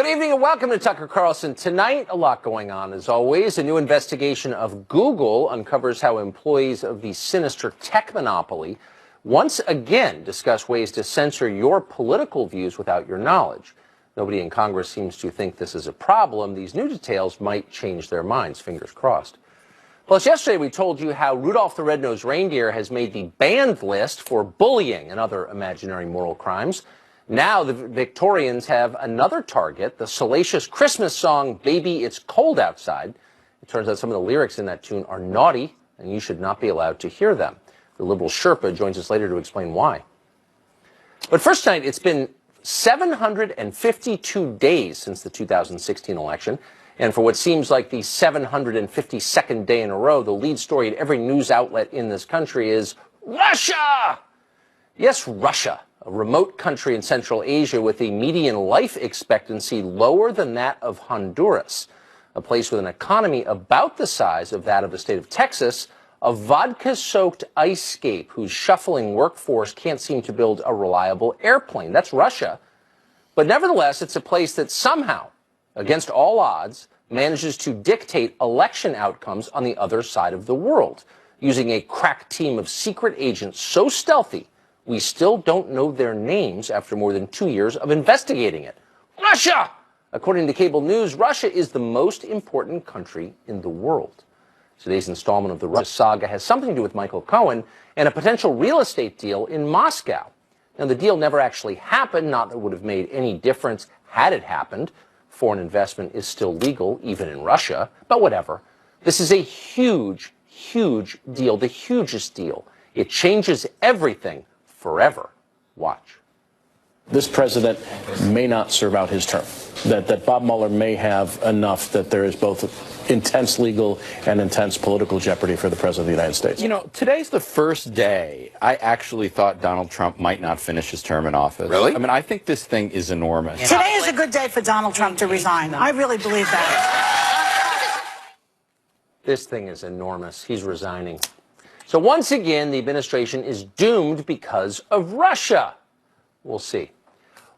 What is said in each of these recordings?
evening and welcome to Tucker Carlson. Tonight, a lot going on as always. A new investigation of Google uncovers how employees of the sinister tech monopoly once again discuss ways to censor your political views without your knowledge. Nobody in Congress seems to think this is a problem. These new details might change their minds, fingers crossed. Plus, yesterday we told you how Rudolph the Red-Nosed Reindeer has made the banned list for bullying and other imaginary moral crimes. Now the Victorians have another target, the salacious Christmas song, Baby It's Cold Outside. It turns out some of the lyrics in that tune are naughty, and you should not be allowed to hear them. The liberal Sherpa joins us later to explain why. But first tonight, it's been 752 days since the 2016 election. And for what seems like the 752nd day in a row, the lead story at every news outlet in this country is Russia! Yes, Russia, a remote country in Central Asia with a median life expectancy lower than that of Honduras, a place with an economy about the size of that of the state of Texas, a vodka-soaked ice-scape whose shuffling workforce can't seem to build a reliable airplane. That's Russia. But nevertheless, it's a place that somehow, against all odds, manages to dictate election outcomes on the other side of the world, using a crack team of secret agents so stealthy we still don't know their names after more than 2 years of investigating it. Russia! According to cable news, Russia is the most important country in the world. Today's installment of the Russia saga has something to do with Michael Cohen and a potential real estate deal in Moscow. Now, the deal never actually happened, not that it would have made any difference had it happened. Foreign investment is still legal, even in Russia, but whatever. This is a huge, huge deal, the hugest deal. It changes everything forever. Watch. This president may not serve out his term, that Bob Mueller may have enough that there is both intense legal and intense political jeopardy for the president of the United States. You know, today's the first day I actually thought Donald Trump might not finish his term in office. Really? I mean, I think this thing is enormous. Today is a good day for Donald Trump to resign. I really believe that. This thing is enormous. He's resigning. So once again, the administration is doomed because of Russia. We'll see.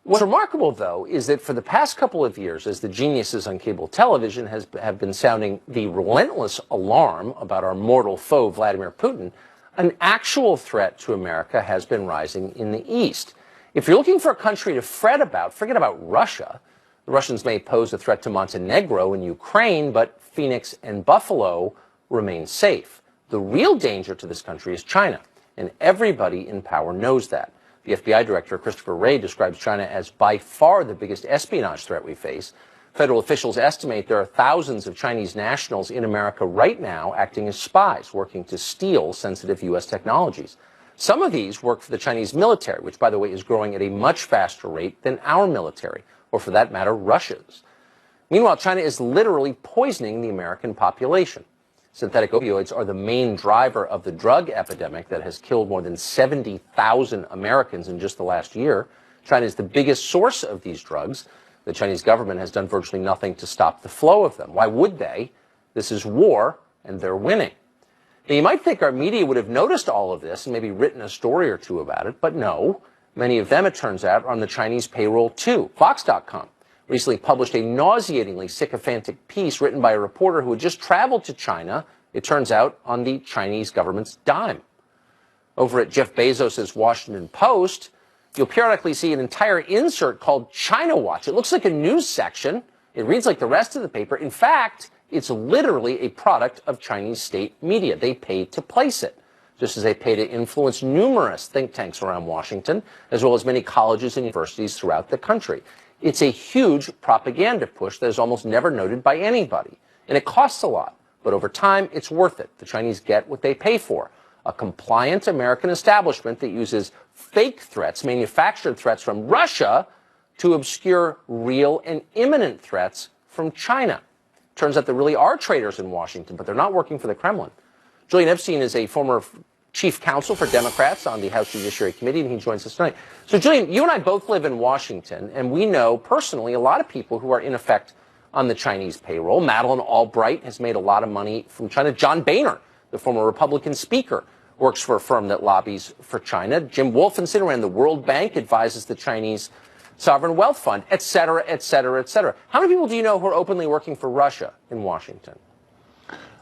What's remarkable, though, is that for the past couple of years, as the geniuses on cable television have been sounding the relentless alarm about our mortal foe, Vladimir Putin, an actual threat to America has been rising in the East. If you're looking for a country to fret about, forget about Russia. The Russians may pose a threat to Montenegro and Ukraine, but Phoenix and Buffalo remain safe. The real danger to this country is China, and everybody in power knows that. The FBI director, Christopher Wray, describes China as by far the biggest espionage threat we face. Federal officials estimate there are thousands of Chinese nationals in America right now acting as spies, working to steal sensitive U.S. technologies. Some of these work for the Chinese military, which, by the way, is growing at a much faster rate than our military, or for that matter, Russia's. Meanwhile, China is literally poisoning the American population. Synthetic opioids are the main driver of the drug epidemic that has killed more than 70,000 Americans in just the last year. China is the biggest source of these drugs. The Chinese government has done virtually nothing to stop the flow of them. Why would they? This is war, and they're winning. Now, you might think our media would have noticed all of this and maybe written a story or two about it, but no. Many of them, it turns out, are on the Chinese payroll, too. Fox.com recently published a nauseatingly sycophantic piece written by a reporter who had just traveled to China, it turns out, on the Chinese government's dime. Over at Jeff Bezos' Washington Post, you'll periodically see an entire insert called China Watch. It looks like a news section. It reads like the rest of the paper. In fact, it's literally a product of Chinese state media. They pay to place it, just as they pay to influence numerous think tanks around Washington, as well as many colleges and universities throughout the country. It's a huge propaganda push that is almost never noted by anybody. And it costs a lot. But over time, it's worth it. The Chinese get what they pay for. A compliant American establishment that uses fake threats, manufactured threats from Russia, to obscure real and imminent threats from China. Turns out there really are traitors in Washington, but they're not working for the Kremlin. Julian Epstein is a former chief counsel for Democrats on the House Judiciary Committee, and he joins us tonight. So, Julian, you and I both live in Washington, and we know personally a lot of people who are in effect on the Chinese payroll. Madeleine Albright has made a lot of money from China. John Boehner, the former Republican speaker, works for a firm that lobbies for China. Jim Wolfensohn ran the World Bank, advises the Chinese sovereign wealth fund, et cetera, et cetera, et cetera. How many people do you know who are openly working for Russia in Washington?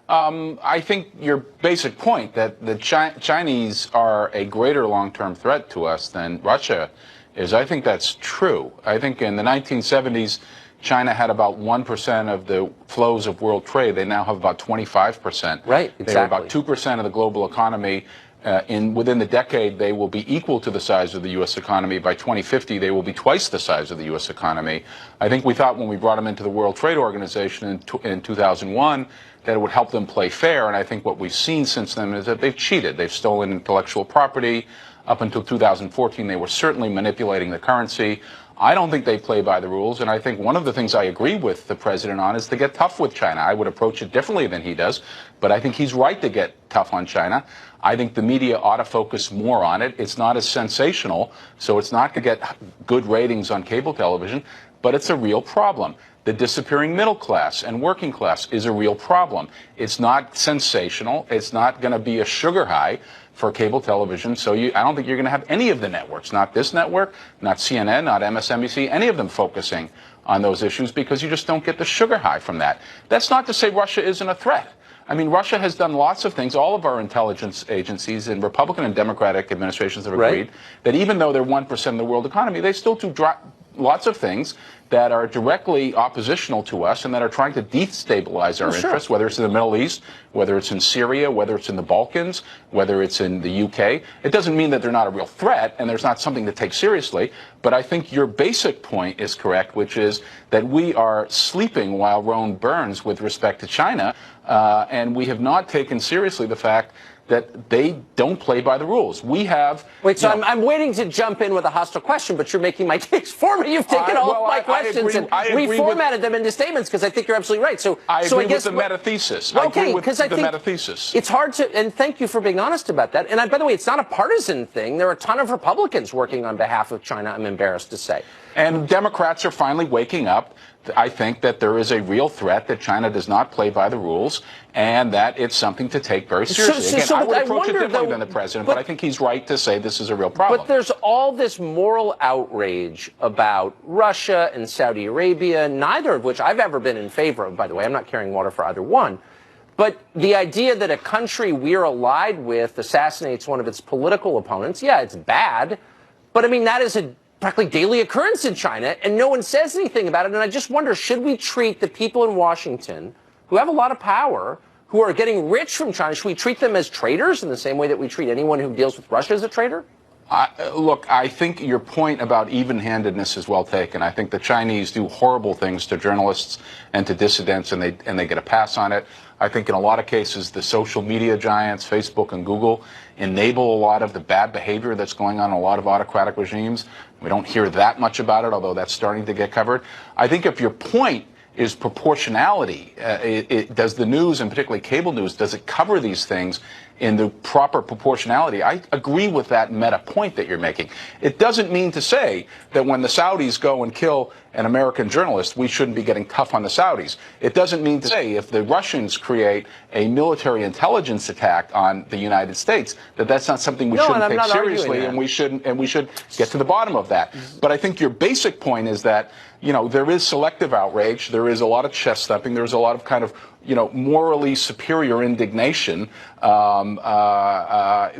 I think your basic point that the Chinese are a greater long-term threat to us than Russia is, I think that's true. I think in the 1970s, China had about 1% of the flows of world trade. They now have about 25%. Right, exactly. They're about 2% of the global economy. Within the decade, they will be equal to the size of the U.S. economy. By 2050, they will be twice the size of the U.S. economy. I think we thought when we brought them into the World Trade Organization in 2001 that it would help them play fair, and I think what we've seen since then is that they've cheated. They've stolen intellectual property. Up until 2014, they were certainly manipulating the currency. I don't think they play by the rules, and I think one of the things I agree with the president on is to get tough with China. I would approach it differently than he does, but I think he's right to get tough on China. I think the media ought to focus more on it. It's not as sensational, so it's not going to get good ratings on cable television, but it's a real problem. The disappearing middle class and working class is a real problem. It's not sensational. It's not going to be a sugar high for cable television, so I don't think you're going to have any of the networks, not this network, not CNN, not MSNBC, any of them focusing on those issues because you just don't get the sugar high from that. That's not to say Russia isn't a threat. I mean, Russia has done lots of things. All of our intelligence agencies and Republican and Democratic administrations have agreed that even though they're 1% of the world economy, they still do lots of things that are directly oppositional to us and that are trying to destabilize our interests, whether it's in the Middle East, whether it's in Syria, whether it's in the Balkans, whether it's in the UK. It doesn't mean that they're not a real threat and there's not something to take seriously, but I think your basic point is correct, which is that we are sleeping while Rome burns with respect to China, and we have not taken seriously the fact that they don't play by the rules. We have... Wait, so I'm waiting to jump in with a hostile question, but you're making my case for me. You've taken all of my questions and reformatted them into statements because I think you're absolutely right. So I agree with the meta-thesis. Okay, because I think meta-thesis. It's hard to... And thank you for being honest about that. And by the way, it's not a partisan thing. There are a ton of Republicans working on behalf of China, I'm embarrassed to say. And Democrats are finally waking up. I think that there is a real threat that China does not play by the rules and that it's something to take very seriously. Again, I would approach it differently than the president, but I think he's right to say this is a real problem. But there's all this moral outrage about Russia and Saudi Arabia, neither of which I've ever been in favor of, by the way. I'm not carrying water for either one. But the idea that a country we're allied with assassinates one of its political opponents, yeah, it's bad. But, I mean, that is a practically daily occurrence in China, and no one says anything about it. And I just wonder, should we treat the people in Washington who have a lot of power, who are getting rich from China, should we treat them as traitors in the same way that we treat anyone who deals with Russia as a traitor? Look, I think your point about even-handedness is well taken. I think the Chinese do horrible things to journalists and to dissidents, and they get a pass on it. I think in a lot of cases, the social media giants, Facebook and Google, enable a lot of the bad behavior that's going on in a lot of autocratic regimes. We don't hear that much about it, although that's starting to get covered. I think if your point is proportionality, does the news, and particularly cable news, does it cover these things in the proper proportionality? I agree with that meta point that you're making. It doesn't mean to say that when the Saudis go and kill an American journalist, we shouldn't be getting tough on the Saudis. It doesn't mean to say if the Russians create a military intelligence attack on the United States, that that's not something we shouldn't take seriously, and we should get to the bottom of that. But I think your basic point is that, you know, there is selective outrage, there is a lot of chest thumping, there's a lot of kind of, you know, morally superior indignation that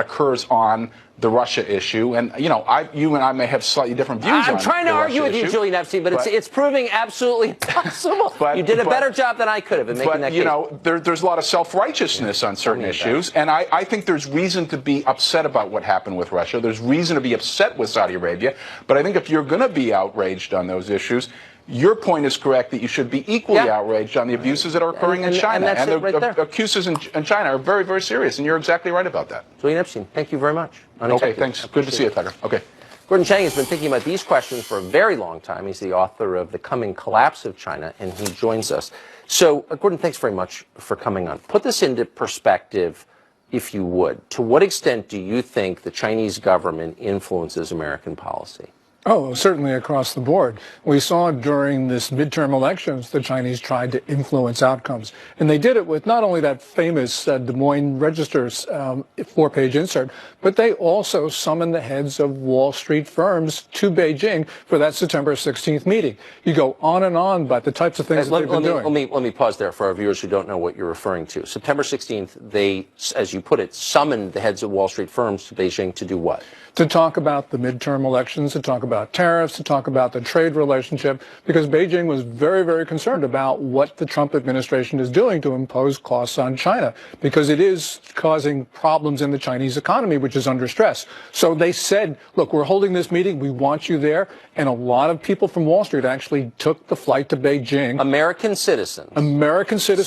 occurs on the Russia issue. And, you know, you and I may have slightly different views on I'm trying to argue with you, Julian Epstein, but it's proving absolutely impossible. You did a better job than I could have in making that case. You know, there's a lot of self-righteousness on certain issues, and I think there's reason to be upset about what happened with Russia. There's reason to be upset with Saudi Arabia. But I think if you're going to be outraged on those issues, your point is correct that you should be equally outraged on the abuses that are occurring in China. And the accuses in China are very, very serious, and you're exactly right about that. Julian Epstein, thank you very much. Okay, thanks. Good to see you, Tucker. Okay. Gordon Chang has been thinking about these questions for a very long time. He's the author of The Coming Collapse of China, and he joins us. So, Gordon, thanks very much for coming on. Put this into perspective, if you would. To what extent do you think the Chinese government influences American policy? Oh, certainly across the board. We saw during this midterm elections, the Chinese tried to influence outcomes. And they did it with not only that famous Des Moines Register's 4-page insert, but they also summoned the heads of Wall Street firms to Beijing for that September 16th meeting. You go on and on about the types of things that they've been doing. Let me pause there for our viewers who don't know what you're referring to. September 16th, they, as you put it, summoned the heads of Wall Street firms to Beijing to do what? To talk about the midterm elections, to talk about tariffs, to talk about the trade relationship, because Beijing was very, very concerned about what the Trump administration is doing to impose costs on China, because it is causing problems in the Chinese economy, which is under stress. So they said, look, we're holding this meeting. We want you there. And a lot of people from Wall Street actually took the flight to Beijing. American citizens.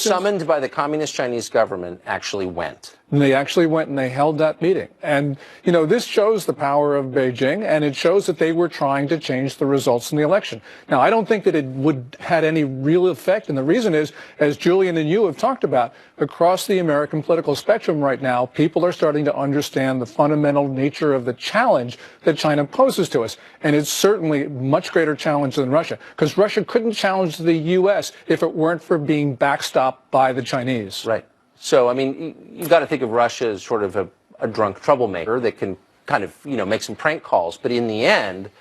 Summoned by the Communist Chinese government actually went. And they actually went and they held that meeting. And, you know, this shows the power of Beijing, and it shows that they were trying to change the results in the election. Now, I don't think that it would had any real effect. And the reason is, as Julian and you have talked about, across the American political spectrum right now, people are starting to understand the fundamental nature of the challenge that China poses to us. And it's certainly a much greater challenge than Russia, because Russia couldn't challenge the U.S. if it weren't for being backstopped by the Chinese. Right. So, I mean, you've got to think of Russia as sort of a drunk troublemaker that can kind of, you know, make some prank calls. But in the end,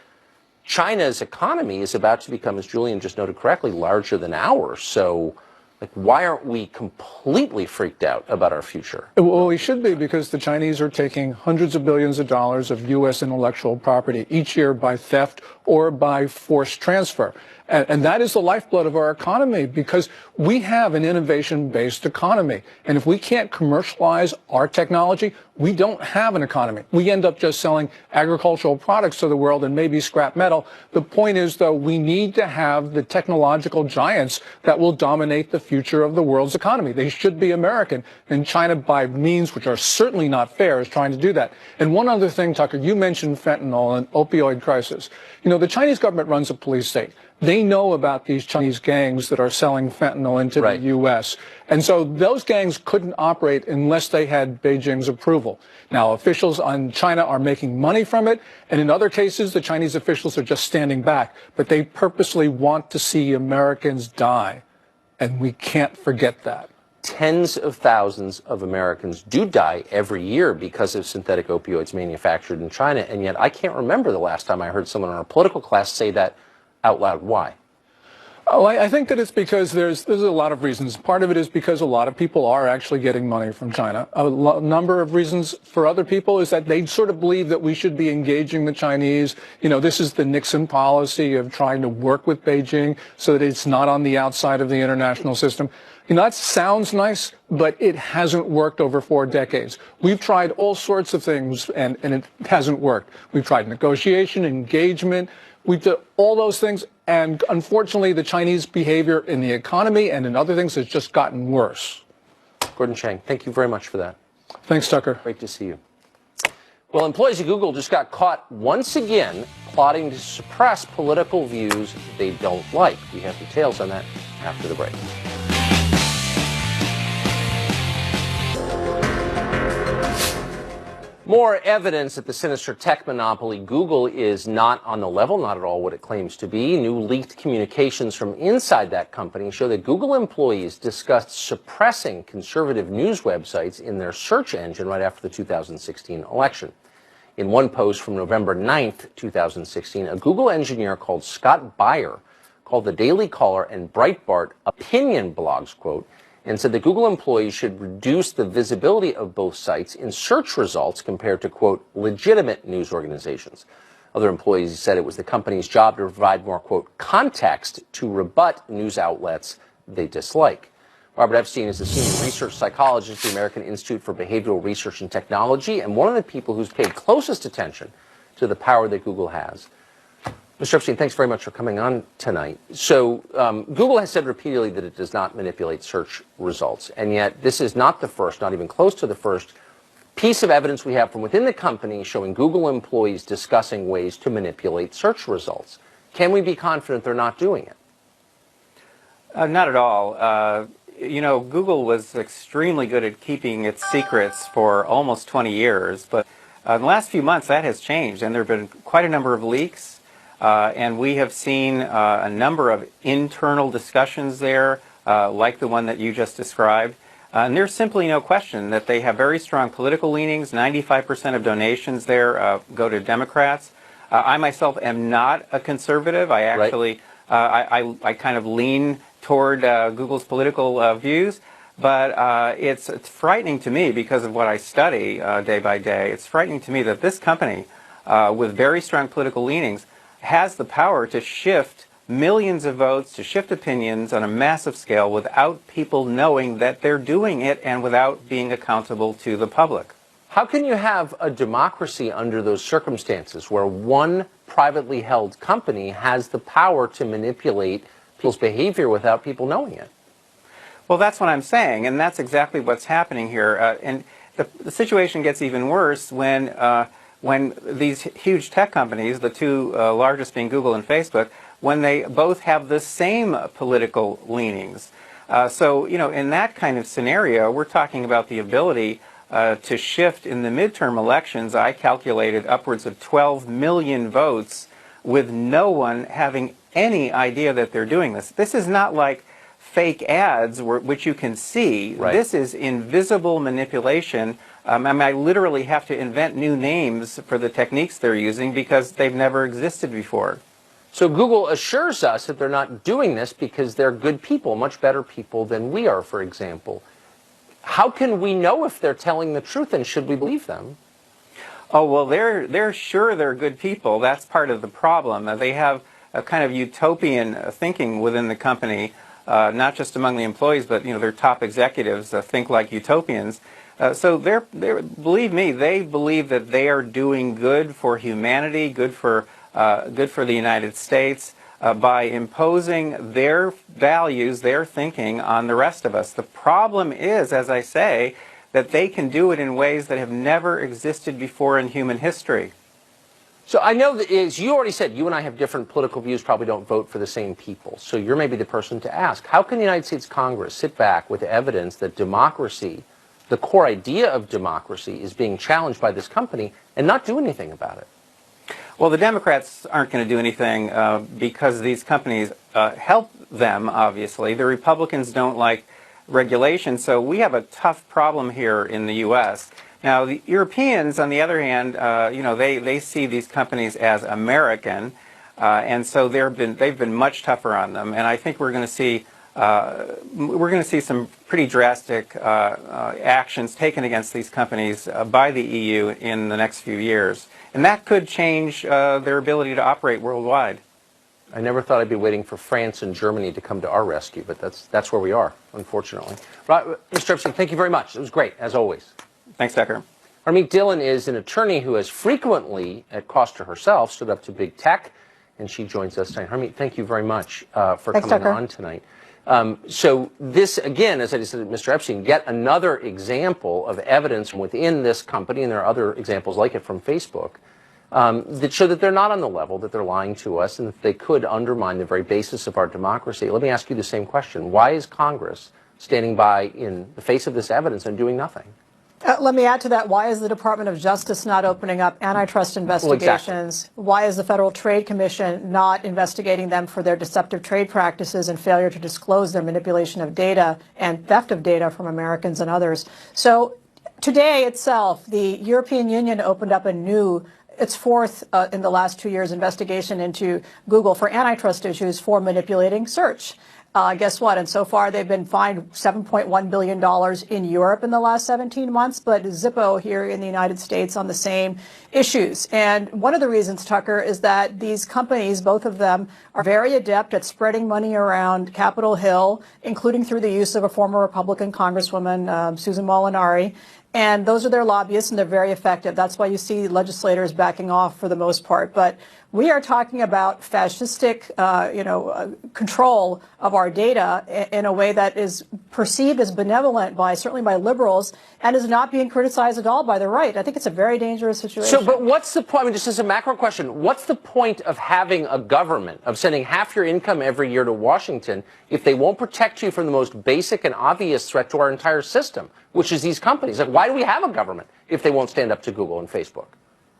China's economy is about to become, as Julian just noted correctly, larger than ours. So, like, why aren't we completely freaked out about our future? Well, we should be, because the Chinese are taking hundreds of billions of dollars of U.S. intellectual property each year by theft or by forced transfer. And that is the lifeblood of our economy, because we have an innovation-based economy. And if we can't commercialize our technology, we don't have an economy. We end up just selling agricultural products to the world and maybe scrap metal. The point is, though, we need to have the technological giants that will dominate the future of the world's economy. They should be American. And China, by means which are certainly not fair, is trying to do that. And one other thing, Tucker, you mentioned fentanyl and opioid crisis. You know, the Chinese government runs a police state. They know about these Chinese gangs that are selling fentanyl into the U.S. And so those gangs couldn't operate unless they had Beijing's approval. Now, officials in China are making money from it, and in other cases, the Chinese officials are just standing back. But they purposely want to see Americans die, and we can't forget that. Tens of thousands of Americans do die every year because of synthetic opioids manufactured in China, and yet I can't remember the last time I heard someone in our political class say that out loud. Why? Oh, I think that it's because there's a lot of reasons. Part of it is because a lot of people are actually getting money from China. A number of reasons for other people is that they sort of believe that we should be engaging the Chinese. You know, this is the Nixon policy of trying to work with Beijing so that it's not on the outside of the international system. You know, that sounds nice, but it hasn't worked over 4 decades. We've tried all sorts of things, and it hasn't worked. We've tried negotiation, engagement. We did all those things, and unfortunately, the Chinese behavior in the economy and in other things has just gotten worse. Gordon Chang, thank you very much for that. Thanks, Tucker. Great to see you. Well, employees at Google just got caught once again plotting to suppress political views they don't like. We have details on that after the break. More evidence that the sinister tech monopoly Google is not on the level, not at all what it claims to be. New leaked communications from inside that company show that Google employees discussed suppressing conservative news websites in their search engine right after the 2016 election. In one post from November 9th, 2016, a Google engineer called Scott Beyer called the Daily Caller and Breitbart opinion blogs, quote, and said that Google employees should reduce the visibility of both sites in search results compared to, quote, legitimate news organizations. Other employees said it was the company's job to provide more, quote, context to rebut news outlets they dislike. Robert Epstein is a senior research psychologist at the American Institute for Behavioral Research and Technology and one of the people who's paid closest attention to the power that Google has. Mr. Epstein, thanks very much for coming on tonight. So Google has said repeatedly that it does not manipulate search results, and yet this is not the first, not even close to the first, piece of evidence we have from within the company showing Google employees discussing ways to manipulate search results. Can we be confident they're not doing it? Not at all. You know, Google was extremely good at keeping its secrets for almost 20 years, but in the last few months that has changed, and there have been quite a number of leaks. And we have seen a number of internal discussions there, like the one that you just described. And there's simply no question that they have very strong political leanings. 95% of donations there go to Democrats. I myself am not a conservative. I actually, I kind of lean toward Google's political views. But it's frightening to me because of what I study day by day. It's frightening to me that this company, with very strong political leanings, has the power to shift millions of votes, to shift opinions on a massive scale without people knowing that they're doing it and without being accountable to the public. How can you have a democracy under those circumstances where one privately held company has the power to manipulate people's behavior without people knowing it? Well, that's what I'm saying, and that's exactly what's happening here. And the situation gets even worse when these huge tech companies, the two largest being Google and Facebook, when they both have the same political leanings. So, you know, in that kind of scenario, we're talking about the ability to shift in the midterm elections. I calculated upwards of 12 million votes with no one having any idea that they're doing this. This is not like fake ads, which you can see. Right. This is invisible manipulation. I mean, I literally have to invent new names for the techniques they're using because they've never existed before. So Google assures us that they're not doing this because they're good people, much better people than we are, for example. How can we know if they're telling the truth, and should we believe them? Oh, well, they're sure they're good people. That's part of the problem. They have a kind of utopian thinking within the company, not just among the employees, but, you know, their top executives think like utopians. So believe me, they believe that they are doing good for humanity, good for the United States, by imposing their values, their thinking on the rest of us. The problem is, as I say, that they can do it in ways that have never existed before in human history. So I know that, as you already said, you and I have different political views, probably don't vote for the same people. So you're maybe the person to ask. How can the United States Congress sit back with evidence that democracy, the core idea of democracy, is being challenged by this company and not do anything about it? Well, the Democrats aren't going to do anything because these companies help them, obviously. The Republicans don't like regulation, so we have a tough problem here in the U.S. Now, the Europeans, on the other hand, you know, they see these companies as American, and so they've been much tougher on them. And I think we're going to see some pretty drastic actions taken against these companies by the EU in the next few years. And that could change their ability to operate worldwide. I never thought I'd be waiting for France and Germany to come to our rescue, but that's where we are, unfortunately. Right, Mr. Epstein, thank you very much. It was great, as always. Thanks, Tucker. Harmeet Dillon is an attorney who has frequently, at cost to herself, stood up to big tech, and she joins us tonight. Harmeet, thank you very much for coming Tucker. on tonight. So this, again, as I just said, Mr. Epstein, yet another example of evidence within this company, and there are other examples like it from Facebook, that show that they're not on the level, that they're lying to us, and that they could undermine the very basis of our democracy. Let me ask you the same question. Why is Congress standing by in the face of this evidence and doing nothing? Let me add to that. Why is the Department of Justice not opening up antitrust investigations? Well, exactly. Why is the Federal Trade Commission not investigating them for their deceptive trade practices and failure to disclose their manipulation of data and theft of data from Americans and others? So today itself, the European Union opened up its fourth in the last 2 years investigation into Google for antitrust issues for manipulating search. Guess what? And so far, they've been fined $7.1 billion in Europe in the last 17 months, but Zippo here in the United States on the same issues. And one of the reasons, Tucker, is that these companies, both of them, are very adept at spreading money around Capitol Hill, including through the use of a former Republican Congresswoman, Susan Molinari. And those are their lobbyists, and they're very effective. That's why you see legislators backing off for the most part. But we are talking about fascistic, control of our data in a way that is perceived as benevolent certainly by liberals, and is not being criticized at all by the right. I think it's a very dangerous situation. So, but what's the point? I mean, just as a macro question, what's the point of having a government, of sending half your income every year to Washington, if they won't protect you from the most basic and obvious threat to our entire system, which is these companies? Like, why do we have a government if they won't stand up to Google and Facebook?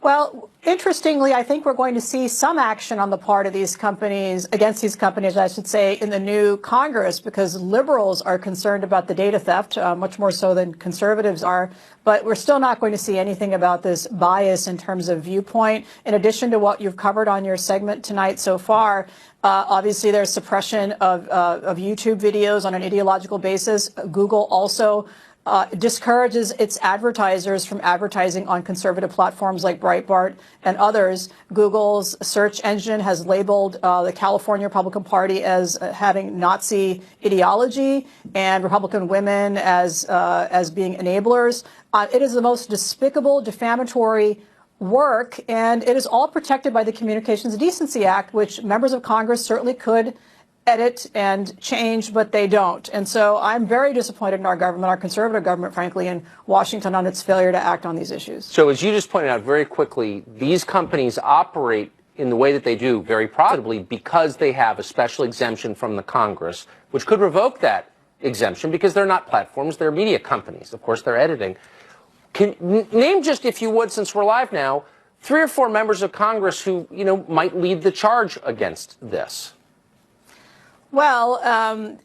Well, interestingly, I think we're going to see some action on the part of these companies, against these companies, I should say, in the new Congress, because liberals are concerned about the data theft, much more so than conservatives are. But we're still not going to see anything about this bias in terms of viewpoint. In addition to what you've covered on your segment tonight so far, obviously there's suppression of YouTube videos on an ideological basis. Google also discourages its advertisers from advertising on conservative platforms like Breitbart and others. Google's search engine has labeled the California Republican Party as having Nazi ideology and Republican women as being enablers. It is the most despicable, defamatory work, and it is all protected by the Communications Decency Act, which members of Congress certainly could edit and change, but they don't. And so I'm very disappointed in our government, our conservative government, frankly, in Washington on its failure to act on these issues. So as you just pointed out very quickly, these companies operate in the way that they do very profitably because they have a special exemption from the Congress, which could revoke that exemption because they're not platforms, they're media companies. Of course, they're editing. Name just, if you would, since we're live now, 3 or 4 members of Congress who, might lead the charge against this. Well,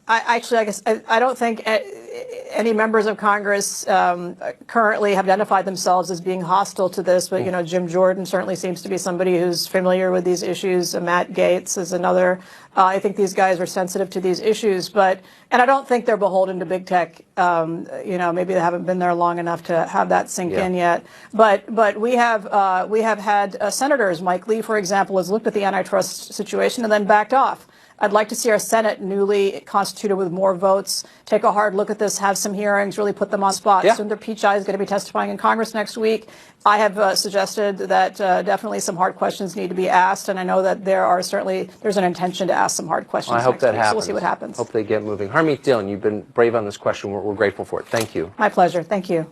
I guess I don't think any members of Congress currently have identified themselves as being hostile to this. But, Jim Jordan certainly seems to be somebody who's familiar with these issues. Matt Gaetz is another. I think these guys are sensitive to these issues. And I don't think they're beholden to big tech. Maybe they haven't been there long enough to have that sink in yet. But we have had senators. Mike Lee, for example, has looked at the antitrust situation and then backed off. I'd like to see our Senate newly constituted with more votes take a hard look at this, have some hearings, really put them on spot. Yeah. Sundar Pichai is going to be testifying in Congress next week. I have suggested that definitely some hard questions need to be asked, and I know that there's an intention to ask some hard questions. I hope that happens. So we'll see what happens. Hope they get moving. Harmeet Dillon, you've been brave on this question. We're grateful for it. Thank you. My pleasure. Thank you.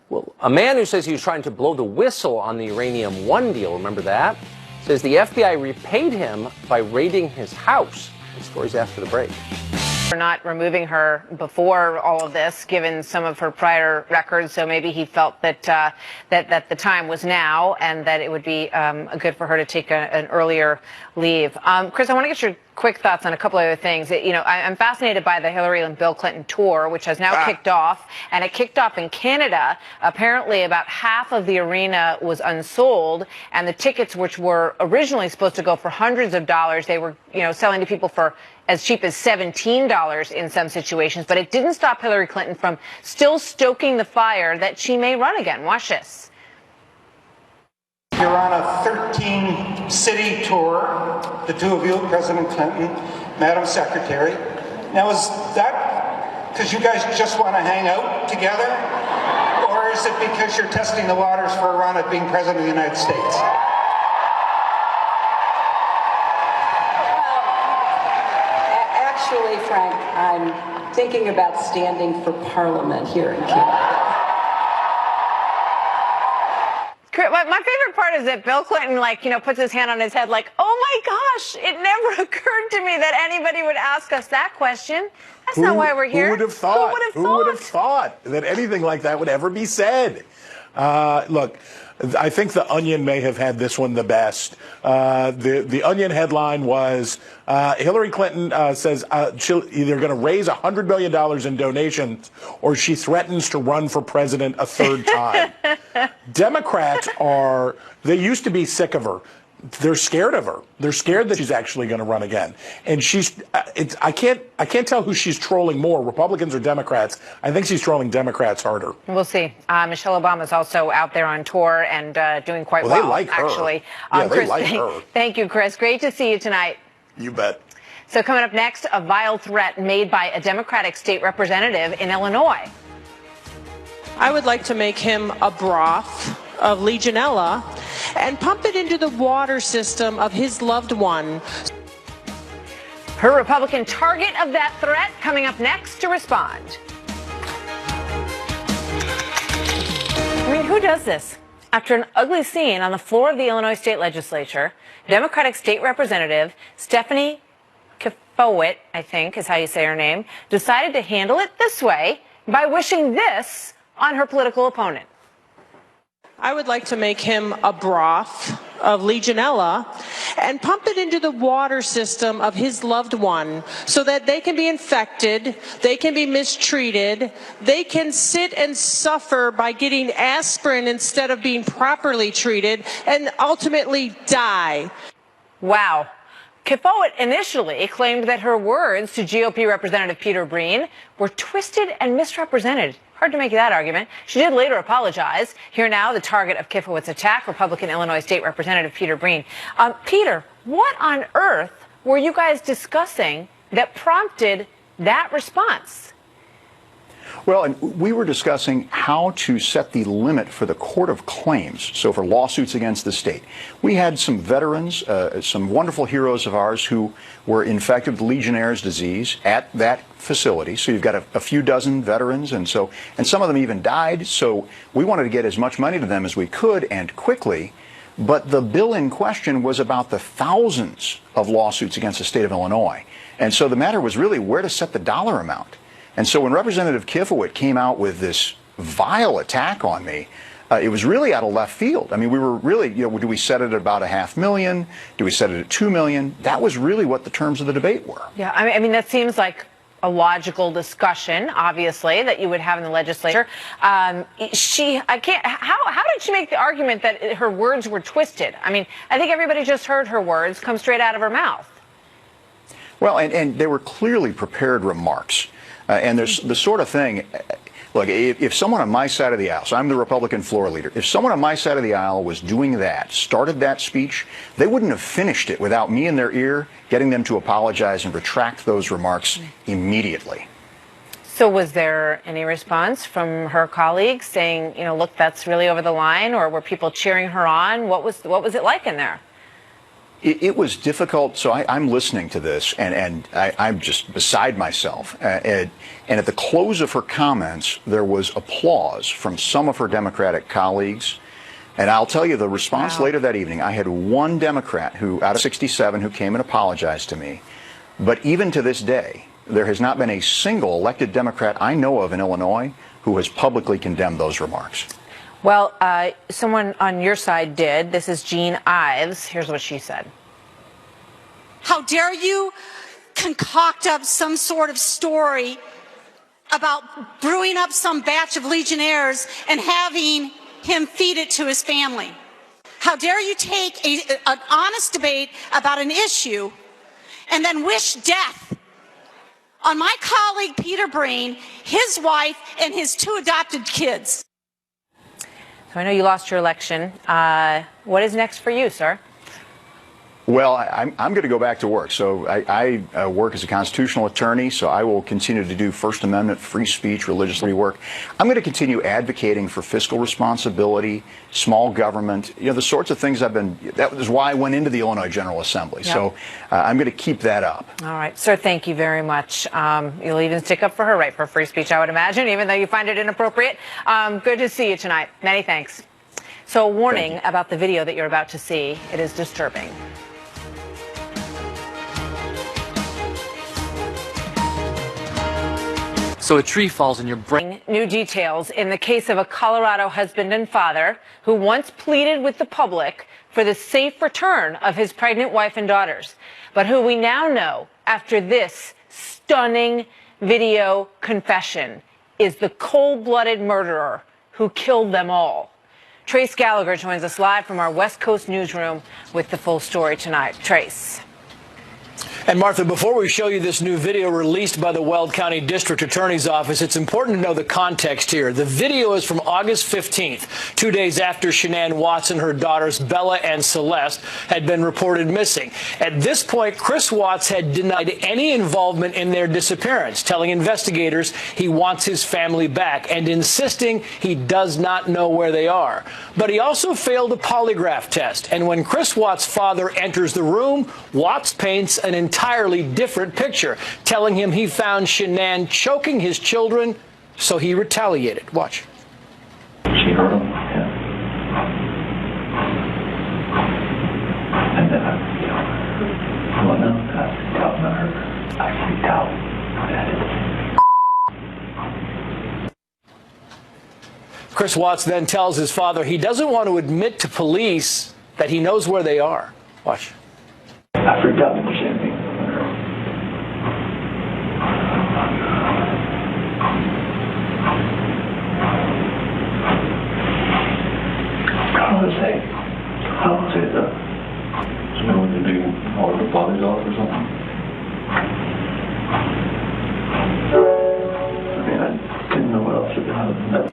Well, a man who says he was trying to blow the whistle on the Uranium One deal, remember that? Says the FBI repaid him by raiding his house. The story's after the break. We're not removing her before all of this, given some of her prior records. So maybe he felt that that the time was now, and that it would be good for her to take an earlier leave. Chris, I want to get your quick thoughts on a couple of other things. I'm fascinated by the Hillary and Bill Clinton tour, which has now kicked off, and it kicked off in Canada. Apparently, about half of the arena was unsold, and the tickets, which were originally supposed to go for hundreds of dollars, they were, selling to people for as cheap as $17 in some situations. But it didn't stop Hillary Clinton from still stoking the fire that she may run again. Watch this. You're on a 13-city tour, the two of you, President Clinton, Madam Secretary. Now, is that because you guys just want to hang out together? Or is it because you're testing the waters for a run at being President of the United States? Actually, Frank, I'm thinking about standing for Parliament here in Canada. My favorite part is that Bill Clinton, puts his hand on his head like, oh my gosh, it never occurred to me that anybody would ask us that question. That's not why we're here. Who would have thought? Who would have thought that anything like that would ever be said? Look, I think The Onion may have had this one the best. The Onion headline was, Hillary Clinton says she'll either going to raise $100 million in donations or she threatens to run for president a third time. Democrats they used to be sick of her. They're scared of her. They're scared that she's actually going to run again. And I can't tell who she's trolling more, Republicans or Democrats. I think she's trolling Democrats harder. We'll see. Michelle Obama's also out there on tour and doing quite well. They like her. Actually. Yeah, Chris, they like her. Thank you, Chris. Great to see you tonight. You bet. So coming up next, a vile threat made by a Democratic state representative in Illinois. I would like to make him a broth of Legionella and pump it into the water system of his loved one. Her Republican target of that threat coming up next to respond. Who does this? After an ugly scene on the floor of the Illinois State Legislature, Democratic State Representative Stephanie Kifowit, I think is how you say her name, decided to handle it this way by wishing this on her political opponent. I would like to make him a broth of Legionella and pump it into the water system of his loved one so that they can be infected, they can be mistreated, they can sit and suffer by getting aspirin instead of being properly treated, and ultimately die. Wow. Kifowit initially claimed that her words to GOP Representative Peter Breen were twisted and misrepresented. Hard to make that argument. She did later apologize. Here now, the target of Kifowit's attack, Republican Illinois State Representative Peter Breen. Peter, what on earth were you guys discussing that prompted that response? Well, and we were discussing how to set the limit for the Court of Claims, so for lawsuits against the state. We had some veterans, some wonderful heroes of ours who were infected with Legionnaire's disease at that facility. So you've got a few dozen veterans, and some of them even died. So we wanted to get as much money to them as we could and quickly. But the bill in question was about the thousands of lawsuits against the state of Illinois. And so the matter was really where to set the dollar amount. And so when Representative Kifowit came out with this vile attack on me, it was really out of left field. I mean, we were really, do we set it at about $500,000? Do we set it at $2 million? That was really what the terms of the debate were. Yeah, I mean, that seems like a logical discussion, obviously, that you would have in the legislature. How did she make the argument that her words were twisted? I mean, I think everybody just heard her words come straight out of her mouth. Well, and they were clearly prepared remarks. And there's the sort of thing, look, if someone on my side of the aisle, so I'm the Republican floor leader, if someone on my side of the aisle was doing that, started that speech, they wouldn't have finished it without me in their ear, getting them to apologize and retract those remarks immediately. So was there any response from her colleagues saying, look, that's really over the line, or were people cheering her on? What was it like in there? It was difficult. So I'm listening to this, and I'm just beside myself. And at the close of her comments, there was applause from some of her Democratic colleagues. And I'll tell you the response later that evening. I had one Democrat out of 67 who came and apologized to me. But even to this day, there has not been a single elected Democrat I know of in Illinois who has publicly condemned those remarks. Well, someone on your side did. This is Jean Ives. Here's what she said. How dare you concoct up some sort of story about brewing up some batch of Legionnaires and having him feed it to his family? How dare you take an honest debate about an issue and then wish death on my colleague Peter Breen, his wife, and his 2 adopted kids? So I know you lost your election. What is next for you, sir? Well, I'm going to go back to work. So I work as a constitutional attorney, so I will continue to do First Amendment, free speech, religious liberty work. I'm going to continue advocating for fiscal responsibility, small government, the sorts of things that was why I went into the Illinois General Assembly. Yep. So I'm going to keep that up. All right. Sir, thank you very much. You'll even stick up for her right for free speech, I would imagine, even though you find it inappropriate. Good to see you tonight. Many thanks. So a warning about the video that you're about to see. It is disturbing. So a tree falls in your brain. New details in the case of a Colorado husband and father who once pleaded with the public for the safe return of his pregnant wife and daughters, but who we now know, after this stunning video confession, is the cold-blooded murderer who killed them all. Trace Gallagher joins us live from our West Coast newsroom with the full story tonight. Trace. And Martha, before we show you this new video released by the Weld County District Attorney's Office, it's important to know the context here. The video is from August 15th, 2 days after Shanann Watts and her daughters Bella and Celeste had been reported missing. At this point, Chris Watts had denied any involvement in their disappearance, telling investigators he wants his family back and insisting he does not know where they are. But he also failed a polygraph test, and when Chris Watts' father enters the room, Watts paints an entirely different picture, telling him he found Shanann choking his children, so he retaliated. Watch. She hurt him, yeah. And then I freaked out. Well, no, I freaked out, not her. I freaked out. Chris Watts then tells his father he doesn't want to admit to police that he knows where they are. Watch. I forgot Jimmy. Carlson, how is it? So we can do all the bodies off or something? I mean, I didn't know what else to do.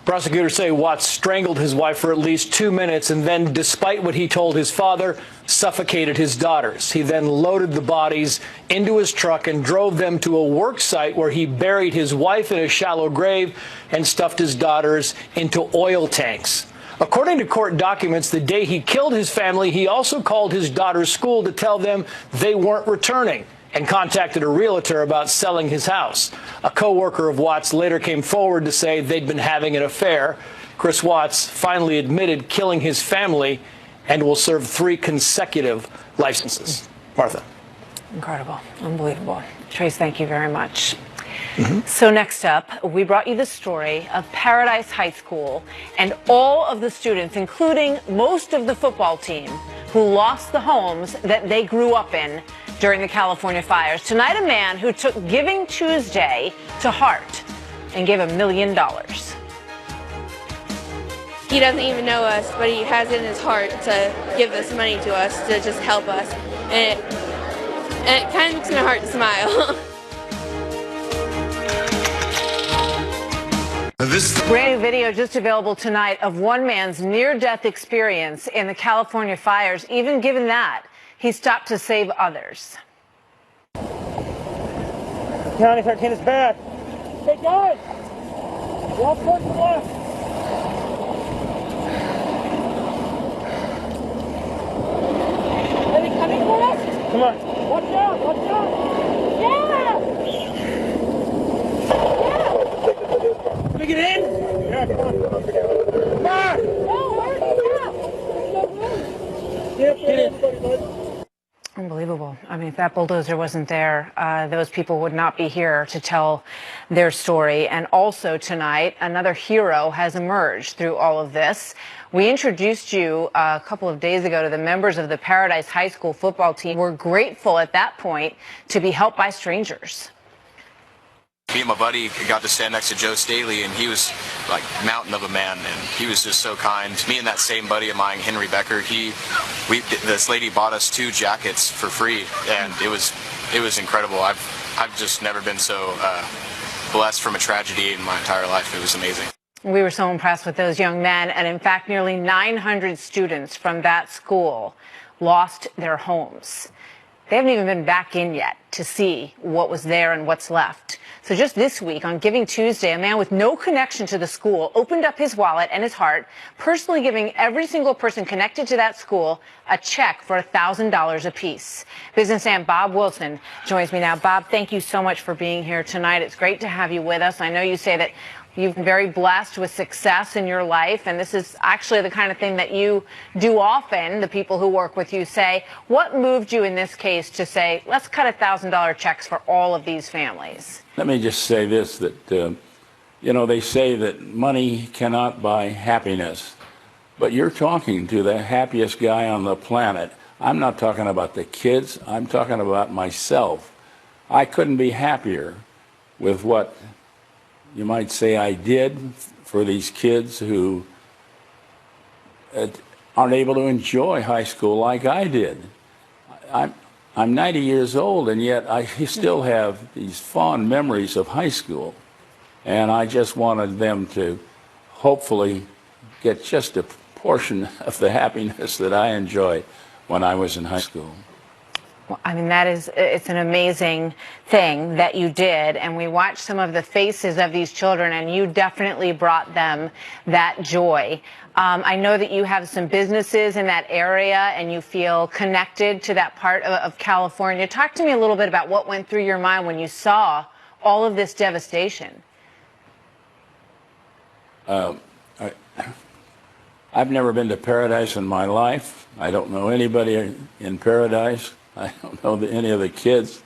Prosecutors say Watts strangled his wife for at least 2 minutes and then, despite what he told his father, suffocated his daughters. He then loaded the bodies into his truck and drove them to a work site where he buried his wife in a shallow grave and stuffed his daughters into oil tanks. According to court documents, the day he killed his family, he also called his daughter's school to tell them they weren't returning and contacted a realtor about selling his house. A co-worker of Watts later came forward to say they'd been having an affair. Chris Watts finally admitted killing his family and will serve 3 consecutive life sentences. Martha. Incredible. Unbelievable. Trace, thank you very much. So next up, we brought you the story of Paradise High School and all of the students, including most of the football team, who lost the homes that they grew up in during the California fires. Tonight, a man who took Giving Tuesday to heart and gave $1 million. He doesn't even know us, but he has it in his heart to give this money to us, to just help us. And it kind of makes my heart smile. Brand new video just available tonight of one man's near-death experience in the California fires. Even given that, he stopped to save others. County 13 is back. Hey guys, walk towards the left. Are they coming for us? Come on. Watch out, watch out. Yeah! Can we get in? Yeah, come on. Come on! No, get in. Unbelievable. I mean, if that bulldozer wasn't there, those people would not be here to tell their story. And also tonight, another hero has emerged through all of this. We introduced you a couple of days ago to the members of the Paradise High School football team. We're grateful at that point to be helped by strangers. Me and my buddy got to stand next to Joe Staley, and he was like a mountain of a man, and he was just so kind. Me and that same buddy of mine, Henry Becker, this lady bought us 2 jackets for free, and it was incredible. I've just never been so blessed from a tragedy in my entire life. It was amazing. We were so impressed with those young men, and in fact, nearly 900 students from that school lost their homes. They haven't even been back in yet to see what was there and what's left. So just this week, on Giving Tuesday, a man with no connection to the school opened up his wallet and his heart, personally giving every single person connected to that school a check for $1,000 apiece. Businessman Bob Wilson joins me now. Bob, thank you so much for being here tonight. It's great to have you with us. I know you say that you've been very blessed with success in your life, and this is actually the kind of thing that you do often. The people who work with you say, what moved you in this case to say, let's cut $1,000 checks for all of these families? Let me just say this, that, you know, they say that money cannot buy happiness, but you're talking to the happiest guy on the planet. I'm not talking about the kids. I'm talking about myself. I couldn't be happier with what you might say I did for these kids who aren't able to enjoy high school like I did. I'm 90 years old, and yet I still have these fond memories of high school. And I just wanted them to hopefully get just a portion of the happiness that I enjoyed when I was in high school. Well, I mean, it's an amazing thing that you did, and we watched some of the faces of these children, and you definitely brought them that joy. I know that you have some businesses in that area, and you feel connected to that part of California. Talk to me a little bit about what went through your mind when you saw all of this devastation. I've never been to Paradise in my life. I don't know anybody in Paradise. I don't know any of the kids,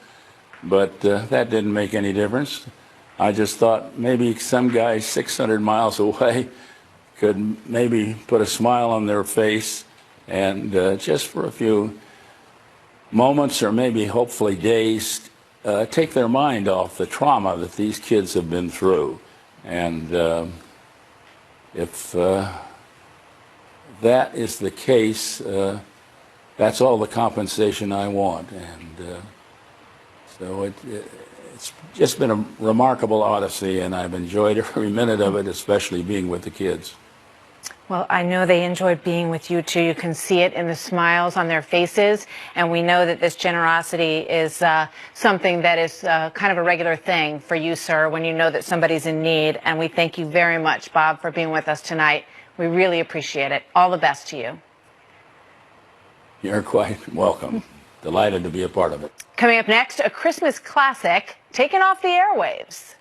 but that didn't make any difference. I just thought maybe some guy 600 miles away could maybe put a smile on their face and just for a few moments or maybe hopefully days take their mind off the trauma that these kids have been through. And if that is the case, that's all the compensation I want. And so it's just been a remarkable odyssey, and I've enjoyed every minute of it, especially being with the kids. Well, I know they enjoyed being with you, too. You can see it in the smiles on their faces, and we know that this generosity is something that is kind of a regular thing for you, sir, when you know that somebody's in need. And we thank you very much, Bob, for being with us tonight. We really appreciate it. All the best to you. You're quite welcome. Delighted to be a part of it. Coming up next, a Christmas classic taken off the airwaves.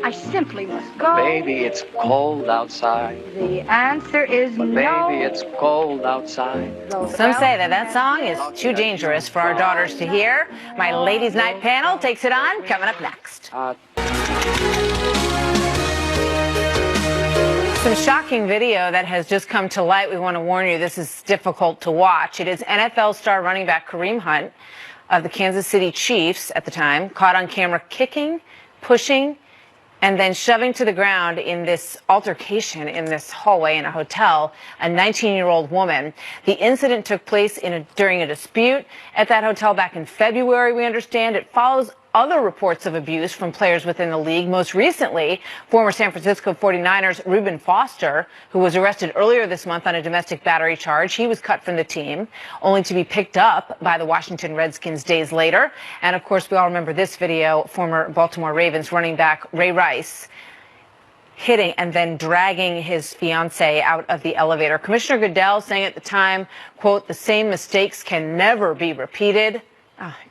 I simply must go. Baby, it's cold outside. The answer is But no. baby, it's cold outside. Some say that that song is too dangerous for our daughters to hear. My Ladies' Night panel takes it on, coming up next. Some shocking video that has just come to light. We want to warn you, this is difficult to watch. It is NFL star running back Kareem Hunt of the Kansas City Chiefs at the time, caught on camera kicking, pushing, and then shoving to the ground in this altercation in this hallway in a hotel, a 19-year-old woman. The incident took place during a dispute at that hotel back in February, we understand. It follows other reports of abuse from players within the league. Most recently, former San Francisco 49ers Reuben Foster, who was arrested earlier this month on a domestic battery charge. He was cut from the team, only to be picked up by the Washington Redskins days later. And of course, we all remember this video, former Baltimore Ravens running back Ray Rice hitting and then dragging his fiancée out of the elevator. Commissioner Goodell saying at the time, quote, "The same mistakes can never be repeated."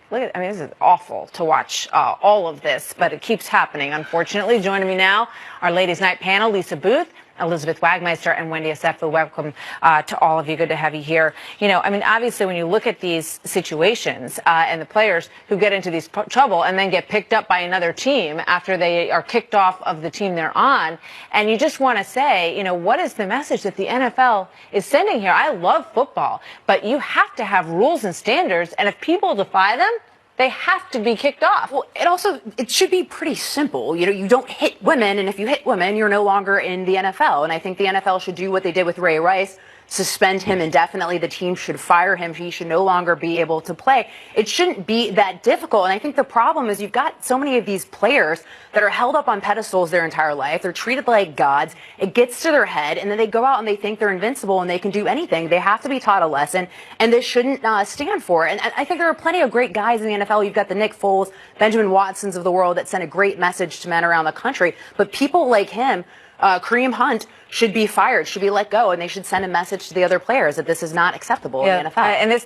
Look at, I mean, this is awful to watch all of this, but it keeps happening, unfortunately. Joining me now, our Ladies' Night panel, Lisa Booth, Elizabeth Wagmeister, and Wendy Assefu. Welcome to all of you. Good to have you here. You know, I mean, obviously, when you look at these situations and the players who get into these trouble and then get picked up by another team after they are kicked off of the team they're on, and you just want to say, you know, what is the message that the NFL is sending here? I love football, but you have to have rules and standards, and if people defy them, they have to be kicked off. Well, it should be pretty simple. You know, you don't hit women, and if you hit women, you're no longer in the NFL. And I think the NFL should do what they did with Ray Rice, suspend him indefinitely. The team should fire him. He should no longer be able to play. It shouldn't be that difficult. And I think the problem is you've got so many of these players that are held up on pedestals their entire life. They're treated like gods. It gets to their head, and then they go out and they think they're invincible and they can do anything. They have to be taught a lesson, and this shouldn't stand for it. And I think there are plenty of great guys in the NFL. You've got the Nick Foles, Benjamin Watsons of the world that sent a great message to men around the country. But people like him, Kareem Hunt, should be fired, should be let go, and they should send a message to the other players that this is not acceptable in the NFL. And this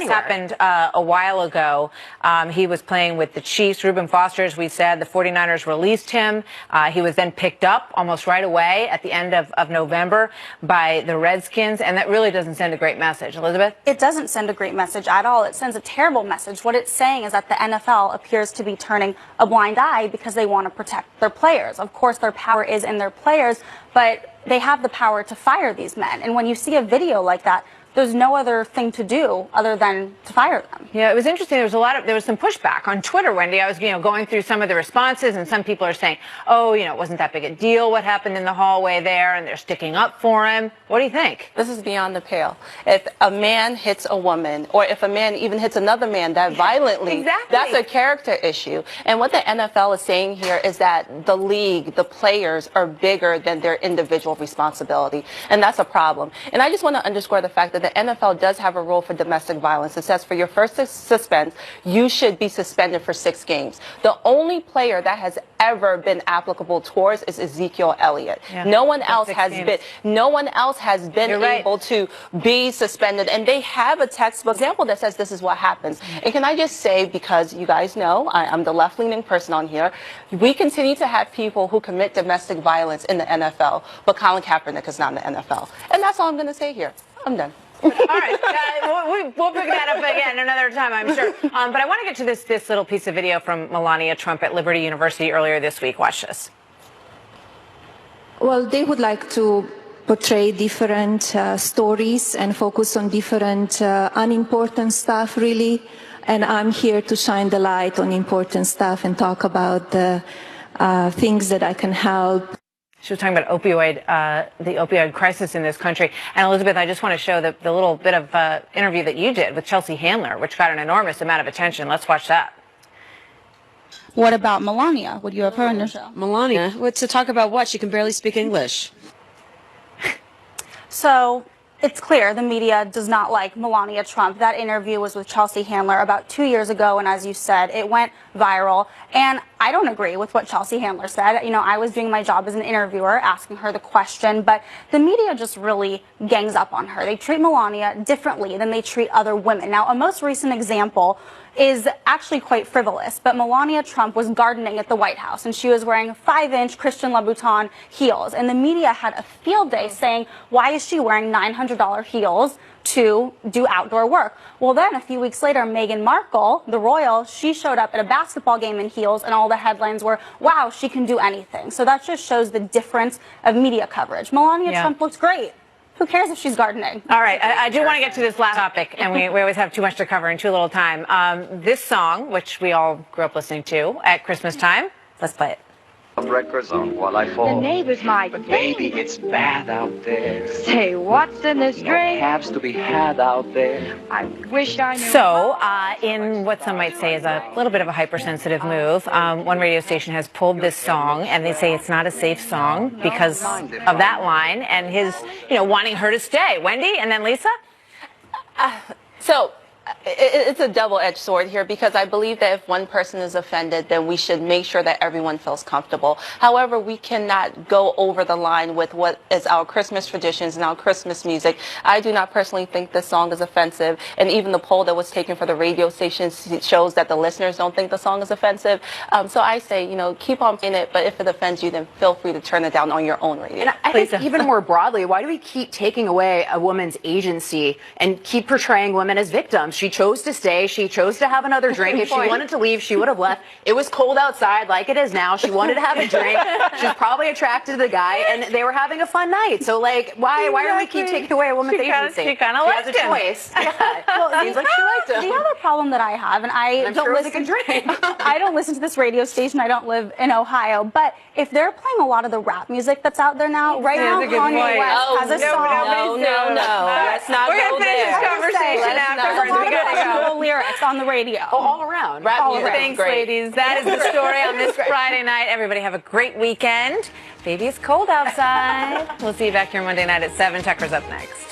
happened a while ago. He was playing with the Chiefs. Reuben Foster, as we said, the 49ers released him. He was then picked up almost right away at the end of November by the Redskins, and that really doesn't send a great message. Elizabeth? It doesn't send a great message at all. It sends a terrible message. What it's saying is that the NFL appears to be turning a blind eye because they want to protect their players. Of course, their power is in their players, but they have the power to fire these men. And when you see a video like that, there's no other thing to do other than to fire them. Yeah, it was interesting. There was some pushback on Twitter, Wendy. I was, going through some of the responses, and some people are saying, oh, it wasn't that big a deal what happened in the hallway there, and they're sticking up for him. What do you think? This is beyond the pale. If a man hits a woman, or if a man even hits another man that violently, that's a character issue. And what the NFL is saying here is that the league, the players, are bigger than their individual responsibility, and that's a problem. And I just want to underscore the fact that the NFL does have a rule for domestic violence. It says for your first suspense, you should be suspended for 6 games. The only player that has ever been applicable towards is Ezekiel Elliott. Yeah, no one else has been able to be suspended, and they have a textbook example that says this is what happens. And can I just say, because you guys know I'm the left-leaning person on here, we continue to have people who commit domestic violence in the NFL, but Colin Kaepernick is not in the NFL. And that's all I'm going to say here. I'm done. All right, we'll pick that up again another time, I'm sure. But I want to get to this little piece of video from Melania Trump at Liberty University earlier this week. Watch this. Well, they would like to portray different stories and focus on different unimportant stuff, really. And I'm here to shine the light on important stuff and talk about the things that I can help. She was talking about the opioid crisis in this country. And Elizabeth, I just want to show the little bit of interview that you did with Chelsea Handler, which got an enormous amount of attention. Let's watch that. What about Melania? Would you have her on your show? Melania? What, to talk about what? She can barely speak English. So it's clear the media does not like Melania Trump. That interview was with Chelsea Handler about 2 years ago, and as you said, it went viral. And I don't agree with what Chelsea Handler said. You know, I was doing my job as an interviewer, asking her the question, but the media just really gangs up on her. They treat Melania differently than they treat other women. Now, a most recent example is actually quite frivolous, but Melania Trump was gardening at the White House, and she was wearing 5-inch Christian Louboutin heels, and the media had a field day saying, why is she wearing $900 heels to do outdoor work? Well, then a few weeks later, Meghan Markle, the royal, she showed up at a basketball game in heels, and all the headlines were, wow, she can do anything. So that just shows the difference of media coverage. Melania Trump looks great. Who cares if she's gardening? All right, I do want to get to this last topic, and we always have too much to cover in too little time. This song, which we all grew up listening to at Christmas time, let's play it. Records on while I fall. The neighbors might But baby, it's bad out there. say, what's in this No drink? cabs to be had out there. I wish I knew. So, in what some might say is a little bit of a hypersensitive move, one radio station has pulled this song, and they say it's not a safe song because of that line and his, wanting her to stay. Wendy, and then Lisa? It's a double-edged sword here, because I believe that if one person is offended, then we should make sure that everyone feels comfortable. However, we cannot go over the line with what is our Christmas traditions and our Christmas music. I do not personally think this song is offensive, and even the poll that was taken for the radio station shows that the listeners don't think the song is offensive. So I say, keep on playing it, but if it offends you, then feel free to turn it down on your own radio. And I think even more broadly, why do we keep taking away a woman's agency and keep portraying women as victims? She chose to stay. She chose to have another drink. If she wanted to leave, she would have left. It was cold outside like it is now. She wanted to have a drink. She's probably attracted to the guy, and they were having a fun night. So, why do we keep taking away a woman's agency? She kind of liked him. She has a choice. Yeah. Well, seems like she liked him. The other problem that I have, and I don't listen. I don't listen to this radio station. I don't live in Ohio, but if they're playing a lot of the rap music that's out there now, right now, Kanye West has a song. No. Let's not go there. We're gonna finish this conversation afterwards. We gotta go. Lyrics on the radio. All around. Rap music. Thanks, ladies. That is the story on this Friday night. Everybody have a great weekend. Baby, it's cold outside. We'll see you back here Monday night at 7. Tucker's up next.